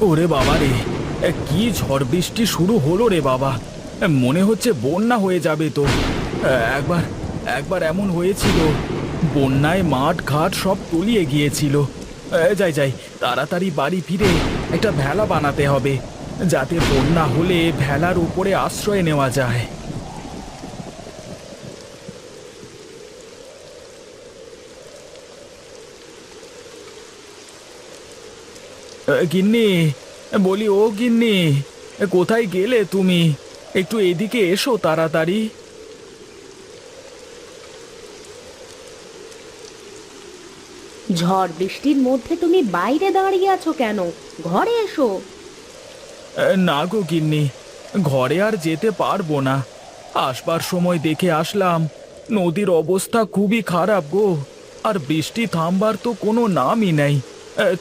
ওরে বাবা রে, কি ঝড় বৃষ্টি শুরু হলো রে বাবা। মনে হচ্ছে বন্যা হয়ে যাবে তো। একবার একবার এমন হয়েছিল, বন্যায় মাঠ ঘাট সব তলিয়ে গিয়েছিল। যাই যাই, তাড়াতাড়ি বাড়ি ফিরে একটা ভেলা বানাতে হবে, যাতে বন্যা হলে ভেলার উপরে আশ্রয় নেওয়া যায়। গিন্নি, বলি ও গিন্নি, কোথায় গেলে তুমি? একটু এদিকে এসো তাড়াতাড়ি। ঝড় বৃষ্টির মধ্যে তুমি বাইরে দাঁড়িয়ে আছো কেন? ঘরে এসো। না গো গিন্নি, ঘরে আর যেতে পারবো না। আসবার সময় দেখে আসলাম নদীর অবস্থা খুবই খারাপ গো। আর বৃষ্টি থামবার তো কোনো নামই নেই।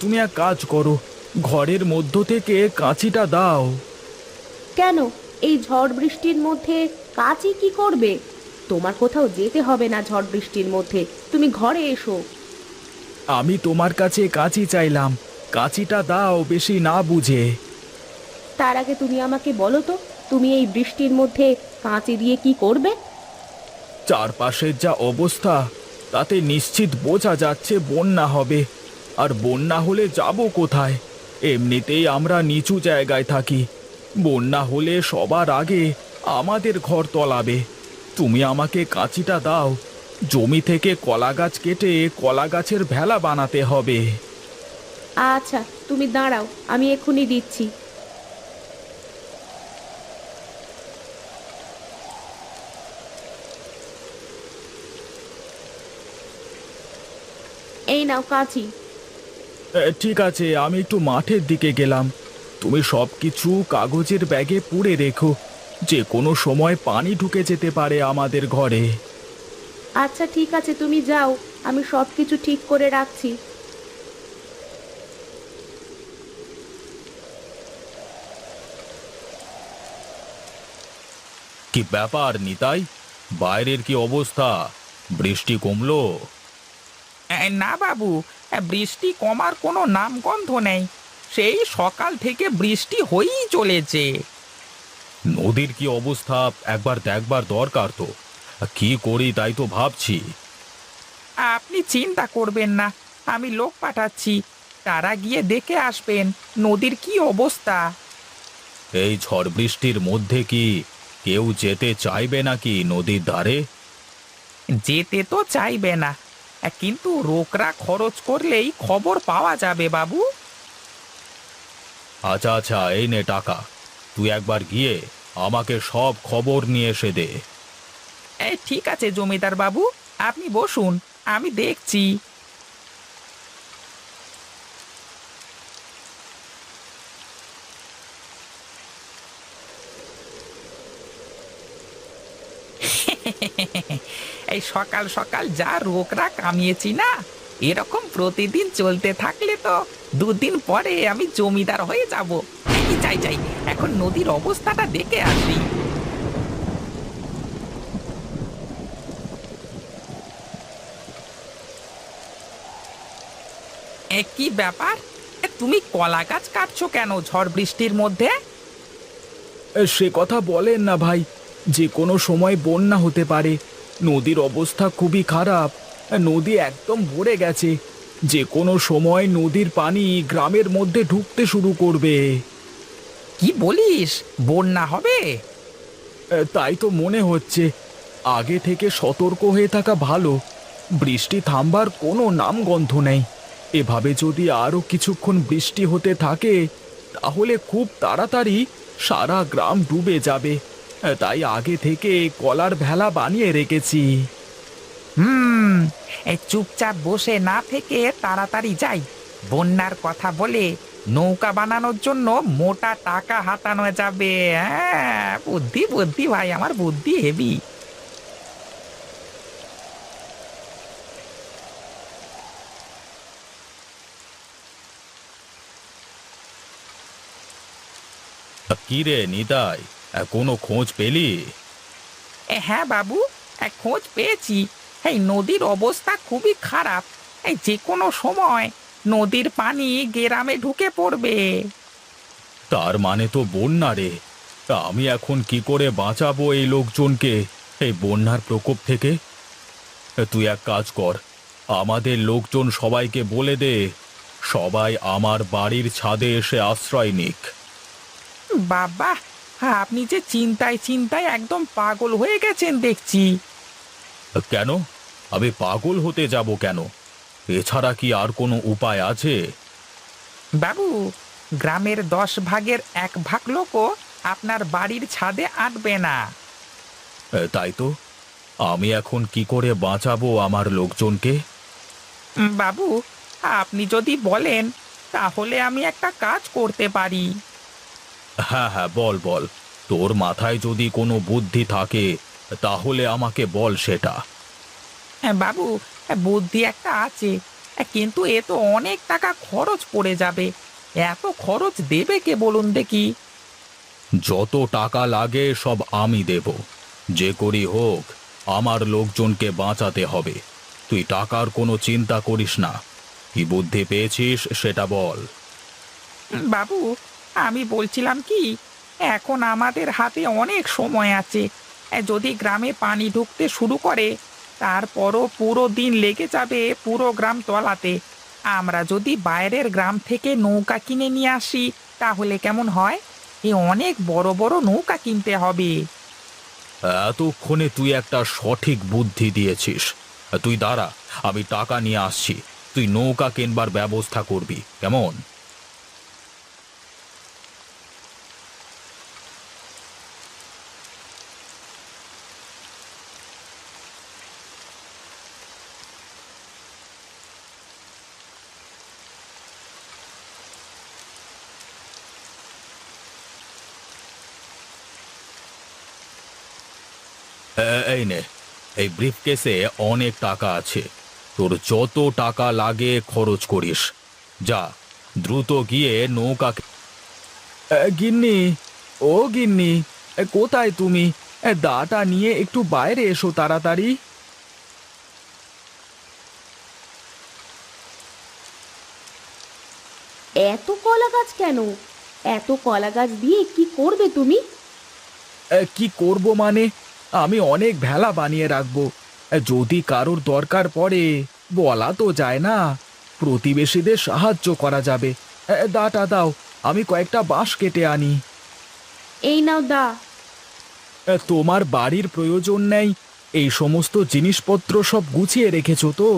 তুমি এক কাজ করো, ঘরের মধ্য থেকে কাঁচিটা দাও। কেন? এই ঝড় বৃষ্টির মধ্যে কাচি কি করবে? তোমার কোথাও যেতে হবে না ঝড় বৃষ্টির মধ্যে, তুমি ঘরে এসো। আমি তোমার কাছে কাঁচি চাইলাম, কাঁচিটা দাও বেশি না বুঝে। তার আগে তুমি আমাকে বলো তো, তুমি এই বৃষ্টির মধ্যে কাঁচি দিয়ে কি করবে? চারপাশের যা অবস্থা, তাতে নিশ্চিত বোঝা যাচ্ছে বন্যা হবে। আর বন্যা হলে যাব কোথায়? এমনিতেই আমরা নিচু জায়গায় থাকি, বন্যা হলে সবার আগে আমাদের ঘর তলাবে। তুমি আমাকে কাঁচিটা দাও, জমি থেকে কলা গাছ কেটে কলা গাছের ভেলা বানাতে হবে। আচ্ছা, তুমি দাঁড়াও, আমি এক্ষুনি দিচ্ছি। এই নাও কাঁচি। ঠিক আছে, আমি একটু মাঠের দিকে গেলাম। তুমি সব কিছু কাগজের ব্যাগে পুরে রেখো, যে কোনো সময় পানি ঢুকে যেতে পারে আমাদের ঘরে। আচ্ছা ঠিক আছে, তুমি যাও, আমি সব কিছু ঠিক করে রাখছি। কি ব্যাপার নিতাই, বাইরের কি অবস্থা? বৃষ্টি কমলো? না বাবু, বৃষ্টি কমার কোনো নামগন্ধ নেই। সেই সকাল থেকে বৃষ্টি হয়েই চলেছে। নদীর কি অবস্থা একবার দেখবার দরকার তো। কি করি তাই তো ভাবছি। আপনি চিন্তা করবেন না, আমি লোক পাঠাচ্ছি, তারা গিয়ে দেখে আসবেন নদীর কি অবস্থা। এই ঝড় বৃষ্টির মধ্যে কি কেউ যেতে চাইবে নাকি নদীর ধারে? যেতে তো চাইবে না, কিন্তু রোকরা খরচ করলেই খবর পাওয়া যাবে বাবু। আচ্ছা আচ্ছা, এই নে টাকা, তুই একবার গিয়ে আমাকে সব খবর নিয়ে এসে দে। ঠিক আছে জমিদার বাবু, আপনি বসুন, আমি দেখছি। এই সকাল সকাল যা রোগরা কামিয়েছি না, এরকম প্রতিদিন চলতে থাকলে তো দুদিন পরে আমি জমিদার হয়ে যাব। যাই যাই, এখন নদীর অবস্থাটা দেখে আসি। কি ব্যাপার, তুমি কলা গাছ কাটছো কেন ঝড় বৃষ্টির মধ্যে? সে কথা বলেন না ভাই, যে কোনো সময় বন্যা হতে পারে। নদীর অবস্থা খুবই খারাপ, নদী একদম ভরে গেছে। যে কোনো সময় নদীর পানি গ্রামের মধ্যে ঢুকতে শুরু করবে। কি বলিস, বন্যা হবে? তাই তো মনে হচ্ছে। আগে থেকে সতর্ক হয়ে থাকা ভালো। বৃষ্টি থামবার কোনো নামগন্ধ নেই। এভাবে যদি আরো কিছুক্ষণ বৃষ্টি হতে থাকে, তাহলে খুব তাড়াতাড়ি সারা গ্রাম ডুবে যাবে। তাই আগে থেকে কলার ভেলা বানিয়ে রেখেছি। হুম, এই চুপচাপ বসে না থেকে তাড়াতাড়ি যাই। বন্যার কথা বলে নৌকা বানানোর জন্য মোটা টাকা হাতানো যাবে। হ্যাঁ, বুদ্ধি বুদ্ধি ভাই, আমার বুদ্ধি হেভি। কি রে নিতাই, কোনো খোঁজ পেলি? হ্যাঁ বাবু, খোঁজ পেয়েছি। এই নদীর অবস্থা খুবই খারাপ, এই যে কোনো সময় নদীর পানি গ্রামে ঢুকে পড়বে। তার মানে তো বন্যা রে। তা আমি এখন কি করে বাঁচাবো এই লোকজনকে এই বন্যার প্রকোপ থেকে? তুই এক কাজ কর, আমাদের লোকজন সবাইকে বলে দে সবাই আমার বাড়ির ছাদে এসে আশ্রয় নিক। বাবা, আপনি যে চিন্তায় চিন্তায় একদম পাগল হয়ে গেছেন দেখছি। কেন? আমি পাগল হতে যাব কেন? এছাড়া কি আর কোনো উপায় আছে? বাবু, গ্রামের 10 ভাগের 1 ভাগ লোকও আপনার বাড়ির ছাদে আঁটবে না। তাই তো, আমি এখন কি করে বাঁচাবো আমার লোকজনকে? বাবু, আপনি যদি বলেন তাহলে আমি একটা কাজ করতে পারি। হ্যাঁ হ্যাঁ, বল বল, তোর মাথায় যদি কোনো বুদ্ধি থাকে তাহলে আমাকে বল সেটা। বাবু, বুদ্ধি একটা আছে, কিন্তু এ তো অনেক টাকা খরচ পড়ে যাবে। এত খরচ দেবে কে বলুন দেখি? যত টাকা লাগে সব আমি দেব, যে করি হোক আমার লোকজনকে বাঁচাতে হবে। তুই টাকার কোনো চিন্তা করিস না। কি বুদ্ধি পেয়েছিস সেটা বল। বাবু, আমি বলছিলাম কি, এখন আমাদের হাতে অনেক সময় আছে। যদি গ্রামে পানি ঢুকতে শুরু করে, তারপরও পুরো দিন লেগে যাবে পুরো গ্রাম তলাতে। আমরা যদি বাইরের গ্রাম থেকে নৌকা কিনে নিয়ে আসি তাহলে কেমন হয়? অনেক বড় বড় নৌকা কিনতে হবে। এতক্ষণে তুই একটা সঠিক বুদ্ধি দিয়েছিস। তুই দাঁড়া, আমি টাকা নিয়ে আসছি। তুই নৌকা কেনবার ব্যবস্থা করবি, কেমন? এই নে, এই ব্রিফকেসে অনেক টাকা আছে। তোর যত টাকা লাগে খরচ করিস। যা, দ্রুত গিয়ে নৌকা। গিন্নি, ও গিন্নি, কোথায় তুমি? দাটা নিয়ে একটু বাইরে এসো তাড়াতাড়ি। এত কলা গাছ কেন? এত কলা গাছ দিয়ে কি করবে তুমি? কি করব মানে, আমি অনেক ভেলা বানিয়ে রাখবো। যদি কারোর দরকার পড়ে, বলা তো যায় না, প্রতিবেশীদের সাহায্য করা যাবে। দাটা দাও, আমি কয়েকটা বাঁশ কেটে আনি। এই নাও দা। তোমার বাড়ির প্রয়োজন নেই এই সমস্ত জিনিসপত্র সব গুছিয়ে রেখেছো তো?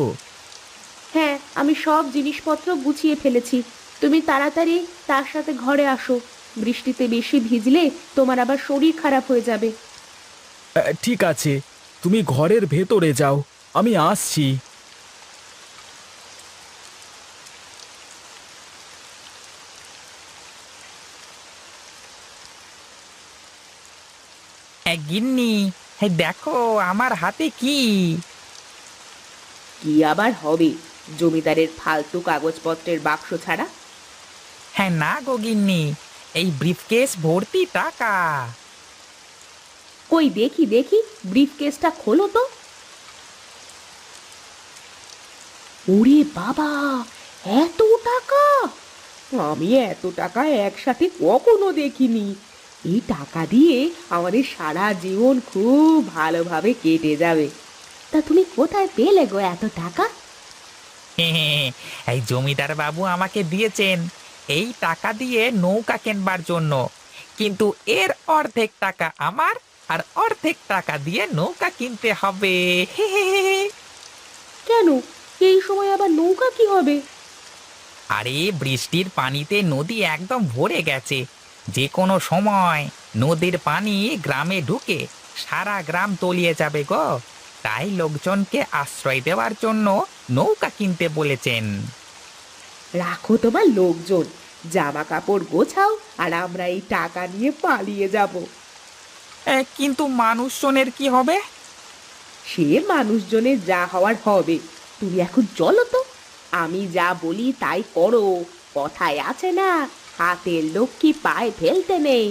হ্যাঁ, আমি সব জিনিসপত্র গুছিয়ে ফেলেছি। তুমি তাড়াতাড়ি তার সাথে ঘরে আসো। বৃষ্টিতে বেশি ভিজলে তোমার আবার শরীর খারাপ হয়ে যাবে। ঠিক আছে, তুমি ঘরের ভেতরে যাও, আমি আসছি। গিন্নি, দেখো আমার হাতে কি। কি আবার হবে? জমিদারের ফালতু কাগজপত্রের বাক্স ছাড়া? না গো গিন্নি, এই ব্রিফকেস ভর্তি টাকা। কই দেখি দেখি, ব্রিফকেসটা খোলো তো। ওরে বাবা, এত টাকা! আমি এত টাকা একসাথে কখনো দেখিনি। এই টাকা দিয়ে আমাদের সারা জীবন খুব ভালোভাবে কেটে যাবে। তা তুমি কোথায় পেলে গো এত টাকা? এই জমিদার বাবু আমাকে দিয়েছেন এই টাকা দিয়ে নৌকা কেনবার জন্য। কিন্তু এর অর্ধেক টাকা আমার, আর অর্ধেক টাকা দিয়ে নৌকা কিনতে হবে। কেন? এই সময় আবার নৌকা কি হবে? আরে, বৃষ্টির পানিতে নদী একদম ভরে গেছে। যে কোনো সময় নদীর পানি গ্রামে ঢুকে সারা গ্রাম তলিয়ে যাবে গো। তাই লোকজনকে আশ্রয় দেওয়ার জন্য নৌকা কিনতে বলেছেন। রাখো তোমার লোকজন, জামা কাপড় গোছাও, আর আমরা এই টাকা নিয়ে পালিয়ে যাব। কিন্তু মানুষজনের কি হবে? সে মানুষজনের যা হওয়ার হবে। তুমি এখন চলো তো। আমি যা বলি তাই করো। কথায় আছে না, হাতের লক্ষ্মী পায়ে ফেলতে নেই।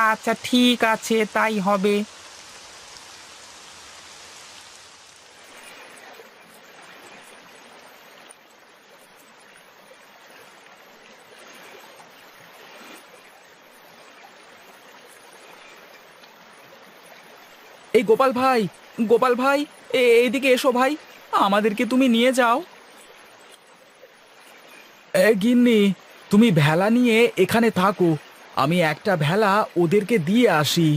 আচ্ছা, ঠিক আছে, তাই হবে। এই গোপাল ভাই, এইদিকে এসো ভাই, আমাদেরকে তুমি নিয়ে যাও। গিন্নি, তুমি ভেলা নিয়ে এখানে থাকো, আমি একটা ভেলা ওদেরকে দিয়ে আসি।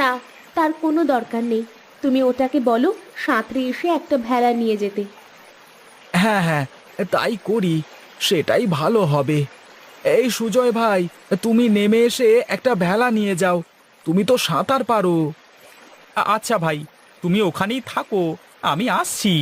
না, তার কোনো দরকার নেই। তুমি ওটাকে বলো সাঁতরে এসে একটা ভেলা নিয়ে যেতে। হ্যাঁ হ্যাঁ, তাই করি, সেটাই ভালো হবে। এই সুজয় ভাই, তুমি নেমে এসে একটা ভেলা নিয়ে যাও, তুমি তো সাঁতার পারো। আচ্ছা ভাই, তুমি ওখানেই থাকো, আমি আসছি।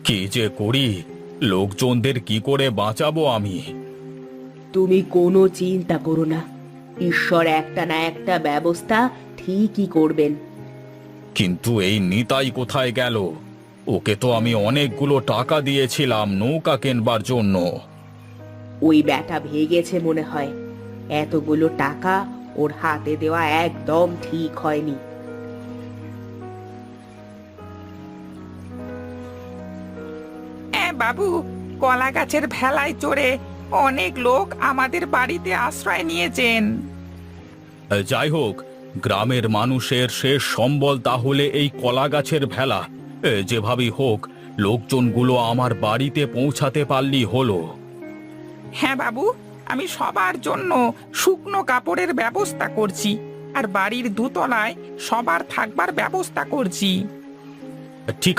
কি যে করি, লোকজনদের কি করে বাঁচাবো আমি? তুমি কোনো চিন্তা করো না, ঈশ্বর একটা না একটা ব্যবস্থা ঠিকই করবেন। কিন্তু এই নিতাই কোথায় গেল? ওকে তো আমি অনেকগুলো টাকা দিয়েছিলাম নৌকা কেনবার জন্য। ওই ব্যাটা ভেগেছে মনে হয়। এতগুলো টাকা ওর হাতে দেওয়া একদম ঠিক হয়নি। বাবু, কলা গাছের ভেলায় চড়ে অনেক লোক আমাদের বাড়িতে আশ্রয় নিয়েছেন। যাই হোক, গ্রামের মানুষের শেষ সম্বল তাহলে এই কলা গাছের ভেলা। যেভাবেই হোক, লোকজনগুলো আমার বাড়িতে পৌঁছাতে পারলি হলো। হ্যাঁ বাবু, আমি সবার জন্য শুকনো কাপড়ের ব্যবস্থা করছি, আর বাড়ির দোতলায় সবার থাকবার ব্যবস্থা করছি। ঠিক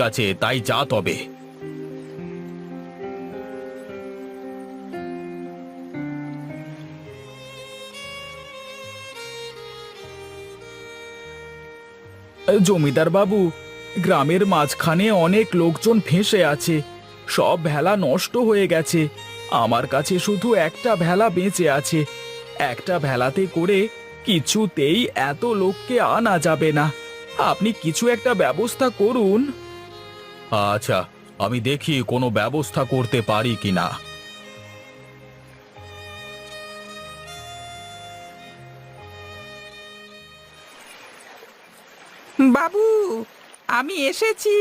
আছে, তাই যা তবে। জমিদার বাবু, গ্রামের মাঝখানে অনেক লোকজন ফেঁসে আছে, সব ভেলা নষ্ট হয়ে গেছে। আমার কাছে শুধু একটা ভেলা বেঁচে আছে। একটা ভেলাতে করে কিছুতেই এত লোককে আনা যাবে না। আপনি কিছু একটা ব্যবস্থা করুন। আচ্ছা, আমি দেখি কোনো ব্যবস্থা করতে পারি কিনা। বাবু, আমি এসেছি।